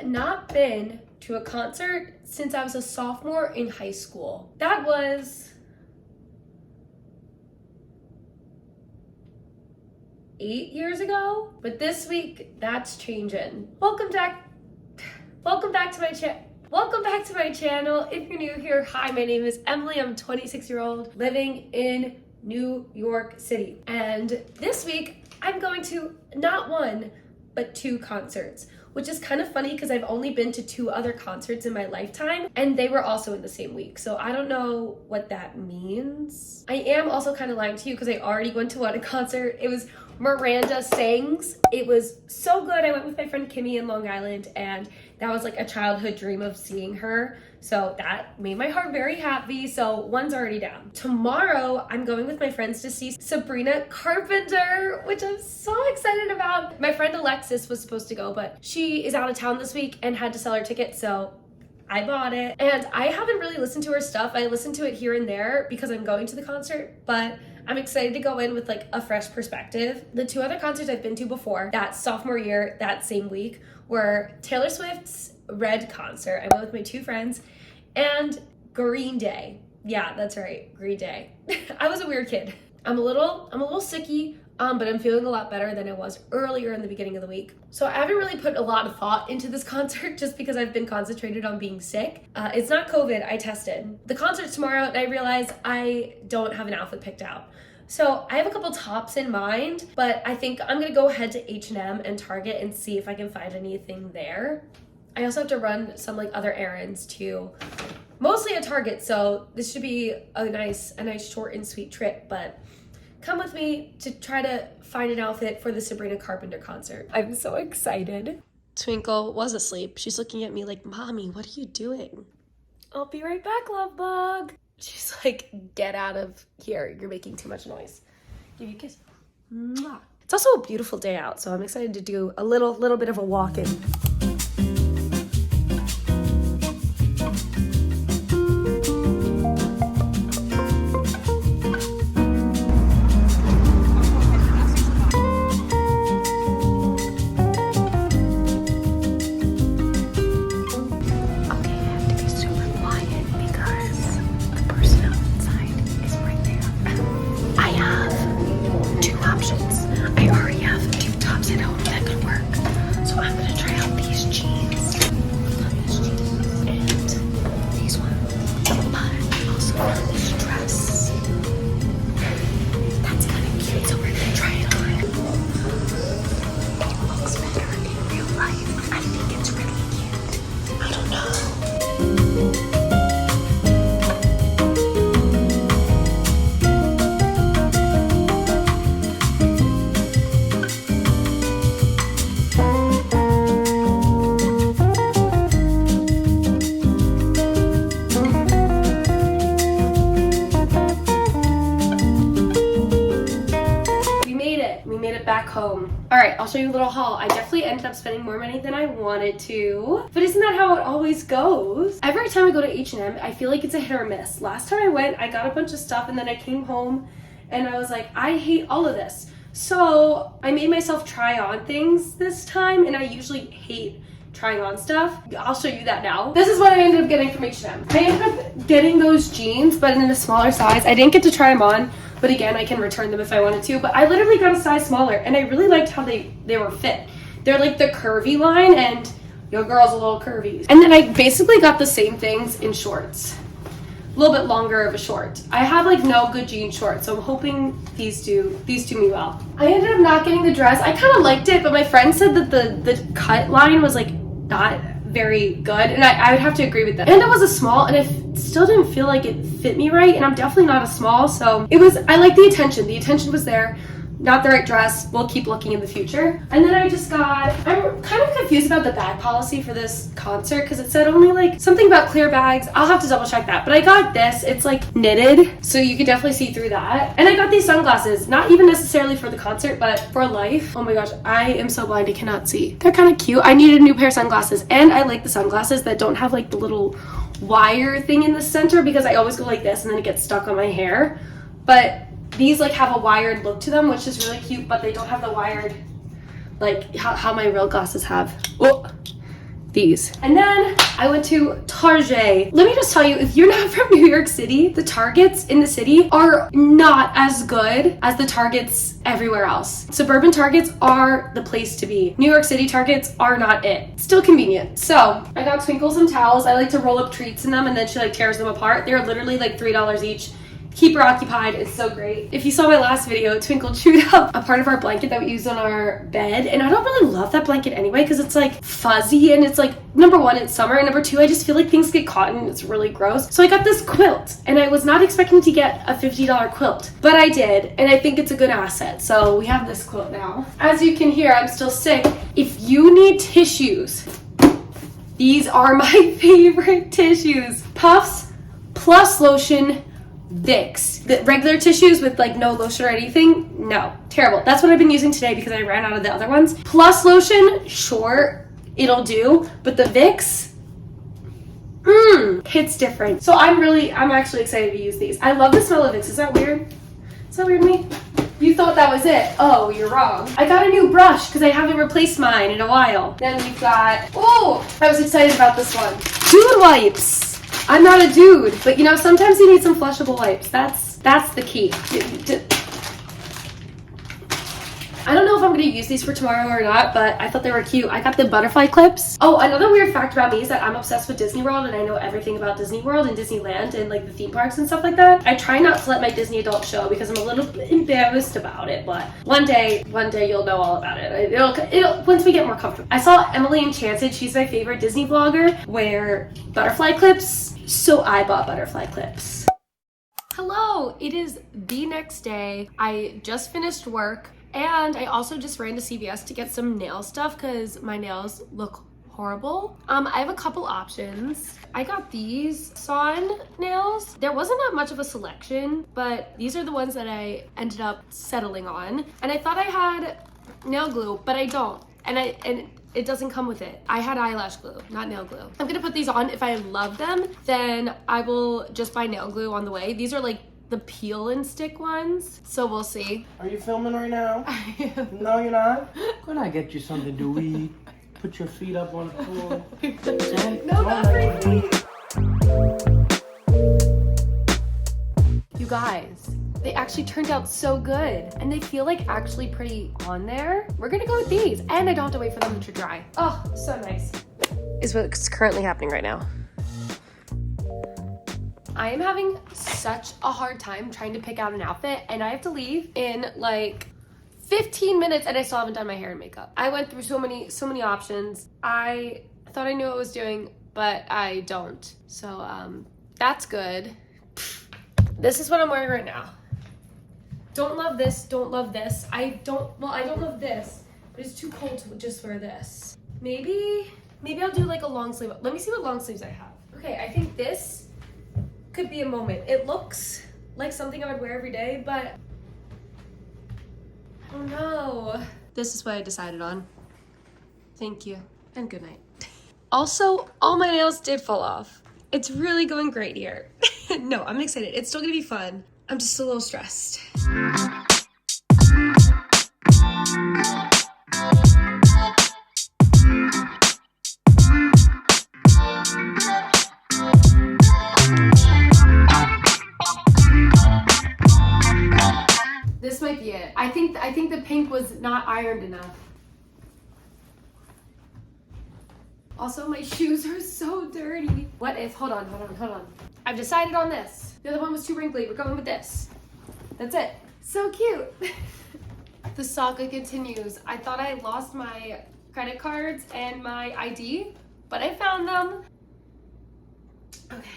not been to a concert since I was a sophomore in high school. That was 8 years ago, but this week that's changing. Welcome back to my channel. If you're new here, hi, my name is Emily. I'm a 26-year-old living in New York City. And this week I'm going to not one, but 2 concerts, which is kind of funny because I've only been to 2 other concerts in my lifetime and they were also in the same week. So I don't know what that means. I am also kind of lying to you because I already went to one concert. It was Miranda Sings. It was so good. I went with my friend Kimmy in Long Island and that was like a childhood dream of seeing her. So that made my heart very happy. So one's already down. Tomorrow, I'm going with my friends to see Sabrina Carpenter, which I'm so excited about. My friend Alexis was supposed to go, but she is out of town this week and had to sell her ticket. So I bought it. And I haven't really listened to her stuff. I listened to it here and there because I'm going to the concert, but I'm excited to go in with like a fresh perspective. The 2 other concerts I've been to before, that sophomore year, that same week, were Taylor Swift's Red concert. I went with my 2 friends and Green Day. Yeah, that's right, Green Day. I was a weird kid. I'm a little sicky, but I'm feeling a lot better than I was earlier in the beginning of the week. So I haven't really put a lot of thought into this concert just because I've been concentrated on being sick. It's not COVID, I tested. The concert's tomorrow and I realized I don't have an outfit picked out. So I have a couple tops in mind, but I think I'm gonna go ahead to H&M and Target and see if I can find anything there. I also have to run some like other errands too, mostly at Target. So this should be a nice short and sweet trip, but come with me to try to find an outfit for the Sabrina Carpenter concert. I'm so excited. Twinkle was asleep. She's looking at me like, Mommy, what are you doing? I'll be right back, love bug. She's like, get out of here. You're making too much noise. Give you a kiss. Mwah. It's also a beautiful day out, so I'm excited to do a little bit of a walk-in. Back home. All right, I'll show you a little haul. I definitely ended up spending more money than I wanted to, but isn't that how it always goes? Every time I go to H&M, I feel like it's a hit or miss. Last time I went, I got a bunch of stuff and then I came home and I was like, I hate all of this. So I made myself try on things this time, and I usually hate trying on stuff. I'll show you that now. This is what I ended up getting from H&M. I ended up getting those jeans, but in a smaller size. I didn't get to try them on, but again, I can return them if I wanted to. But I literally got a size smaller, and I really liked how they were fit. They're like the curvy line, and your girl's a little curvy. And then I basically got the same things in shorts. A little bit longer of a short. I have like no good jean shorts, so I'm hoping these do me well. I ended up not getting the dress. I kind of liked it, but my friend said that the cut line was like not very good, and I would have to agree with that. And it was a small, and it still didn't feel like it fit me right, and I'm definitely not a small, so I like the attention. The attention was there. Not the right dress. We'll keep looking in the future. And then I just got, I'm kind of confused about the bag policy for this concert because it said only like something about clear bags. I'll have to double check that. But I got this. It's like knitted, so you can definitely see through that. And I got these sunglasses, not even necessarily for the concert, but for life. Oh my gosh, I am so blind I cannot see. They're kind of cute. I needed a new pair of sunglasses, and I like the sunglasses that don't have like the little wire thing in the center because I always go like this and then it gets stuck on my hair. But these like have a wired look to them, which is really cute, but they don't have the wired, like how my real glasses have. Oh, these. And then I went to Target. Let me just tell you, if you're not from New York City, the Targets in the city are not as good as the Targets everywhere else. Suburban Targets are the place to be. New York City Targets are not it. Still convenient. So I got Twinkle some towels. I like to roll up treats in them and then she like tears them apart. They're literally like $3 each. Keep her occupied. It's so great. If you saw my last video, Twinkle chewed up a part of our blanket that we used on our bed. And I don't really love that blanket anyway because it's like fuzzy and it's like, number one, it's summer. And number two, I just feel like things get caught and it's really gross. So I got this quilt and I was not expecting to get a $50 quilt, but I did. And I think it's a good asset. So we have this quilt now. As you can hear, I'm still sick. If you need tissues, these are my favorite tissues. Puffs plus lotion, Vicks. The regular tissues with like no lotion or anything, no, terrible. That's what I've been using today because I ran out of the other ones. Plus lotion, sure, it'll do, but the Vicks, hits different. So I'm actually excited to use these. I love the smell of Vicks. Is that weird? Is that weird to me? You thought that was it. Oh, you're wrong. I got a new brush because I haven't replaced mine in a while. Then we've got, I was excited about this one. Dude wipes. I'm not a dude, but you know, sometimes you need some flushable wipes. That's the key. I don't know if I'm going to use these for tomorrow or not, but I thought they were cute. I got the butterfly clips. Oh, another weird fact about me is that I'm obsessed with Disney World and I know everything about Disney World and Disneyland and like the theme parks and stuff like that. I try not to let my Disney adult show because I'm a little embarrassed about it, but one day you'll know all about it. It'll once we get more comfortable. I saw Emily Enchanted, she's my favorite Disney vlogger, wear butterfly clips, so I bought butterfly clips. Hello, it is the next day. I just finished work. And I also just ran to CVS to get some nail stuff because my nails look horrible. I have a couple options. I got these Sawn nails. There wasn't that much of a selection, but these are the ones that I ended up settling on. And I thought I had nail glue, but I don't. And it doesn't come with it. I had eyelash glue, not nail glue. I'm gonna put these on. If I love them, then I will just buy nail glue on the way. These are like the peel and stick ones, so we'll see. Are you filming right now? No, you're not? Could I get you something to eat? Put your feet up on the floor. No, not for me. You guys, they actually turned out so good and they feel like actually pretty on there. We're gonna go with these and I don't have to wait for them to dry. Oh, so nice. Is what's currently happening right now. I am having such a hard time trying to pick out an outfit and I have to leave in like 15 minutes and I still haven't done my hair and makeup. I went through so many options. I thought I knew what I was doing, but I don't. So that's good. This is what I'm wearing right now. Don't love this, don't love this. I don't love this, but it's too cold to just wear this. Maybe I'll do like a long sleeve. Let me see what long sleeves I have. Okay, I think this could be a moment. It looks like something I would wear every day, but I don't know. This is what I decided on. Thank you and good night. Also, all my nails did fall off. It's really going great here. No, I'm excited. It's still gonna be fun. I'm just a little stressed. This might be it. I think the pink was not ironed enough. Also, my shoes are so dirty. What if, hold on. I've decided on this. The other one was too wrinkly. We're going with this. That's it. So cute. The saga continues. I thought I lost my credit cards and my ID, but I found them. Okay,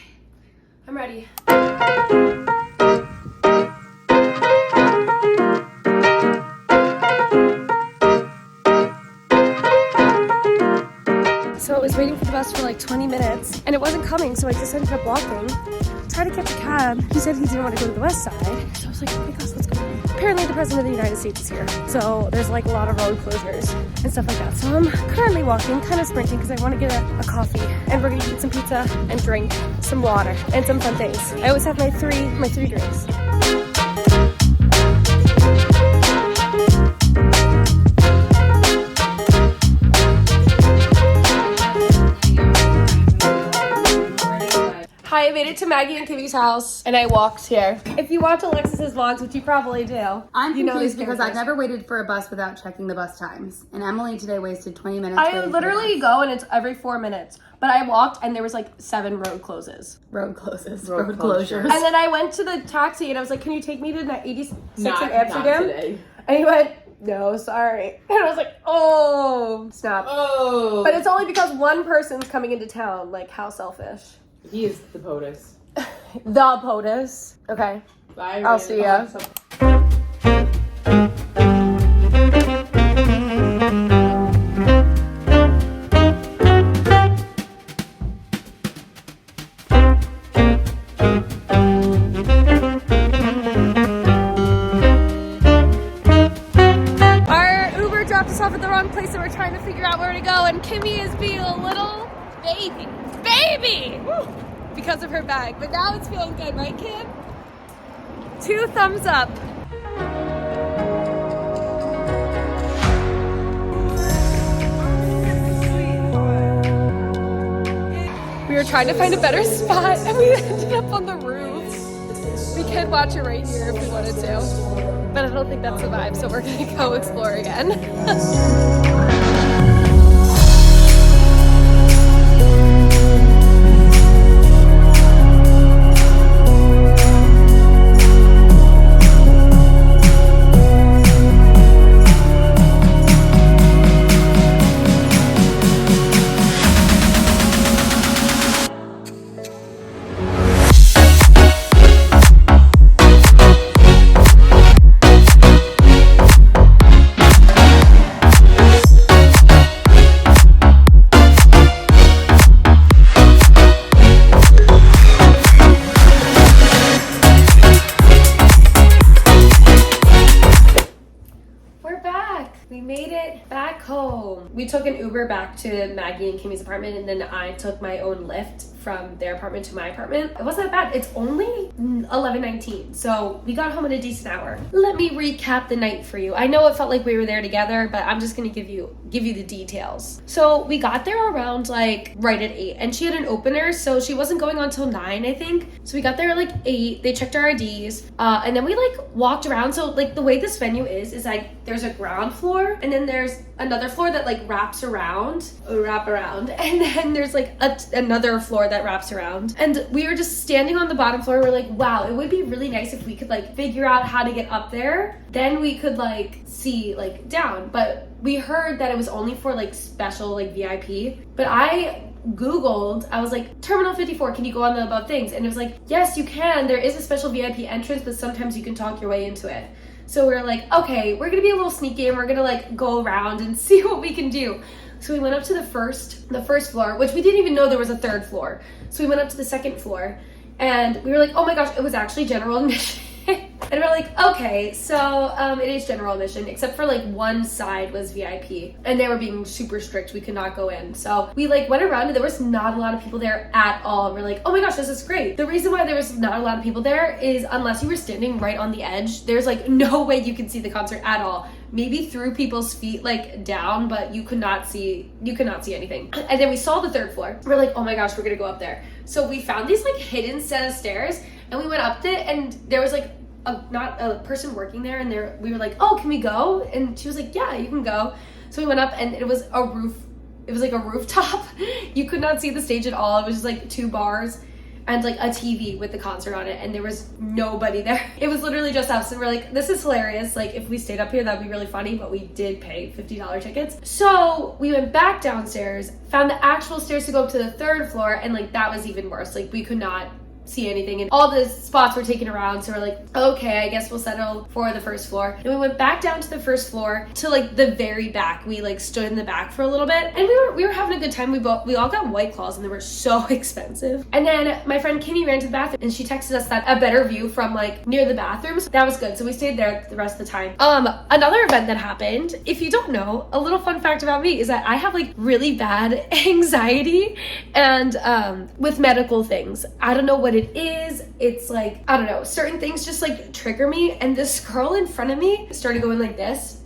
I'm ready. So I was waiting for the bus for like 20 minutes and it wasn't coming, so I just ended up walking. Tried to catch a cab. He said he didn't want to go to the west side. So I was like, oh my gosh, let's go. Apparently the president of the United States is here. So there's like a lot of road closures and stuff like that. So I'm currently walking, kind of sprinting because I want to get a coffee. And we're gonna eat some pizza and drink some water and some fun things. I always have my three drinks. I made it to Maggie and Kimmy's house and I walked here. If you watch Alexis's vlogs, which you probably do, I'm you know confused these because characters. I've never waited for a bus without checking the bus times. And Emily today wasted 20 minutes. I waiting for literally the bus. go and it's every 4 minutes. But I walked and there was like 7 road closes. Road closures. And then I went to the taxi and I was like, can you take me to 86 in Not Amsterdam? today. And he went, no, sorry. And I was like, oh, snap. Oh. But it's only because one person's coming into town. Like, how selfish. He is the POTUS. The POTUS. Okay. Bye. I'll see ya. Our Uber dropped us off at the wrong place and we're trying to figure out where to go. And Kimmy is being a little baby! Woo! Because of her bag. But now it's feeling good, right, Kim? 2 thumbs up. We were trying to find a better spot and we ended up on the roof. We could watch it right here if we wanted to, but I don't think that's the vibe, so we're gonna go explore again. We made it back home. We took an Uber back to Maggie and Kimmy's apartment, and then I took my own Lyft from their apartment to my apartment. It wasn't that bad. It's only 11:19, so we got home in a decent hour. Let me recap the night for you. I know it felt like we were there together, but I'm just gonna give you the details. So we got there around like right at 8, and she had an opener, so she wasn't going on till 9, I think. So we got there at like 8. They checked our IDs, and then we like walked around. So like the way this venue is like there's a ground floor, and then there's another floor that like wrap around, and then there's like another floor that wraps around. And we were just standing on the bottom floor. We're like, wow, it would be really nice if we could like figure out how to get up there. Then we could like see like down. But we heard that it was only for like special like VIP. But I Googled, I was like, Terminal 54, can you go on the above things? And it was like, yes, you can. There is a special VIP entrance, but sometimes you can talk your way into it. So we were like, okay, we're gonna be a little sneaky and we're gonna like go around and see what we can do. So we went up to the first floor, which we didn't even know there was a third floor. So we went up to the second floor and we were like, oh my gosh, it was actually general admission. And we're like, okay, so it is general admission, except for like one side was VIP and they were being super strict. We could not go in. So we like went around and there was not a lot of people there at all. And we're like, oh my gosh, this is great. The reason why there was not a lot of people there is unless you were standing right on the edge, there's like no way you could see the concert at all. Maybe through people's feet like down, but you could not see anything. And then we saw the third floor. We're like, oh my gosh, we're gonna go up there. So we found these like hidden set of stairs and we went up it and there was like not a person working there, and there we were like, oh, can we go? And she was like, yeah, you can go. So we went up and it was a roof. It was like a rooftop. You could not see the stage at all. It was just like 2 bars and like a TV with the concert on it, and there was nobody there. It was literally just us, and we're like, this is hilarious. Like if we stayed up here, that'd be really funny, but we did pay $50 tickets. So we went back downstairs, found the actual stairs to go up to the 3rd floor, and like that was even worse. Like we could not see anything and all the spots were taken around, so we're like, okay, I guess we'll settle for the 1st floor. And we went back down to the 1st floor to like the very back. We like stood in the back for a little bit and we were having a good time. We all got White Claws and they were so expensive. And then my friend Kimmy ran to the bathroom and she texted us that a better view from like near the bathrooms. That was good, so we stayed there the rest of the time. Another event that happened, if you don't know, a little fun fact about me is that I have like really bad anxiety and with medical things. I don't know what it is. It's like, I don't know, certain things just like trigger me, and this girl in front of me started going like this,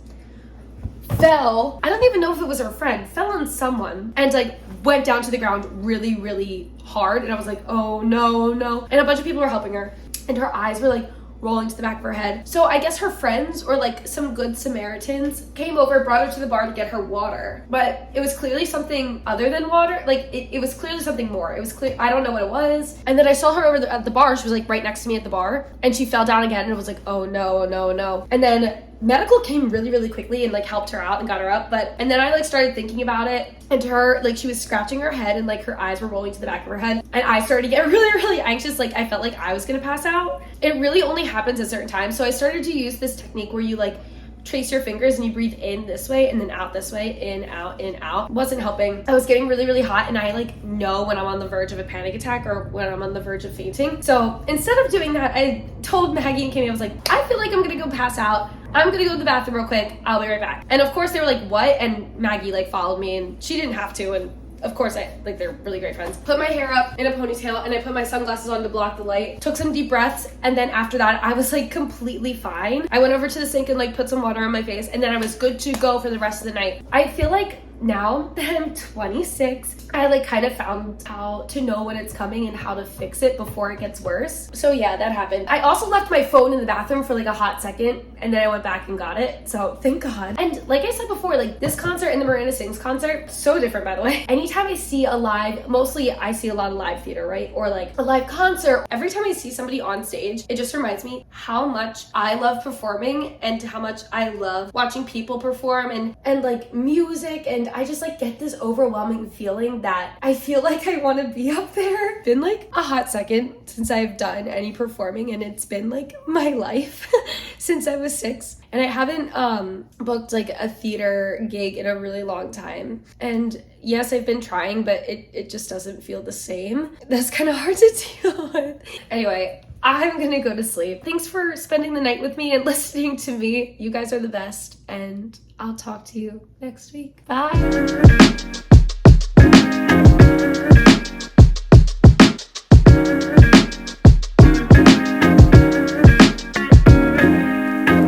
fell, I don't even know if it was her friend, fell on someone and like went down to the ground really, really hard. And I was like, oh no, no. And a bunch of people were helping her, and her eyes were like rolling to the back of her head. So I guess her friends or like some good Samaritans came over, brought her to the bar to get her water. But it was clearly something other than water. Like it was clearly something more. It was clear, I don't know what it was. And then I saw her over at the bar. She was like right next to me at the bar, and she fell down again, and it was like, oh no, no, no. And then medical came really, really quickly and like helped her out and got her up. And then I like started thinking about it, and her, like, she was scratching her head and like her eyes were rolling to the back of her head, and I started to get really, really anxious. Like I felt like I was gonna pass out. It really only happens at certain times. So I started to use this technique where you like trace your fingers and you breathe in this way and then out this way, in, out, in, out. Wasn't helping. I was getting really, really hot, and I like know when I'm on the verge of a panic attack or when I'm on the verge of fainting. So instead of doing that, I told Maggie and Kimmy, I was like, I feel like I'm gonna go pass out. I'm gonna go to the bathroom real quick. I'll be right back. And of course they were like, what? And Maggie like followed me, and she didn't have to. And of course, they're really great friends. Put my hair up in a ponytail, and I put my sunglasses on to block the light. Took some deep breaths, and then after that, I was like completely fine. I went over to the sink and like put some water on my face, and then I was good to go for the rest of the night. I feel like now that I'm 26, I like kind of found how to know when it's coming and how to fix it before it gets worse. So yeah, that happened. I also left my phone in the bathroom for like a hot second, and then I went back and got it. So thank God. And like I said before, like this concert and the Miranda Sings concert, so different by the way. Anytime I see a live, mostly I see a lot of live theater, right? Or like a live concert. Every time I see somebody on stage, it just reminds me how much I love performing and how much I love watching people perform and like music. And I just like get this overwhelming feeling that I feel like I want to be up there. Been like a hot second since I've done any performing, and it's been like my life since I was 6. And I haven't booked like a theater gig in a really long time. And yes, I've been trying, but it just doesn't feel the same. That's kind of hard to deal with. Anyway, I'm gonna go to sleep. Thanks for spending the night with me and listening to me. You guys are the best, and I'll talk to you next week. Bye.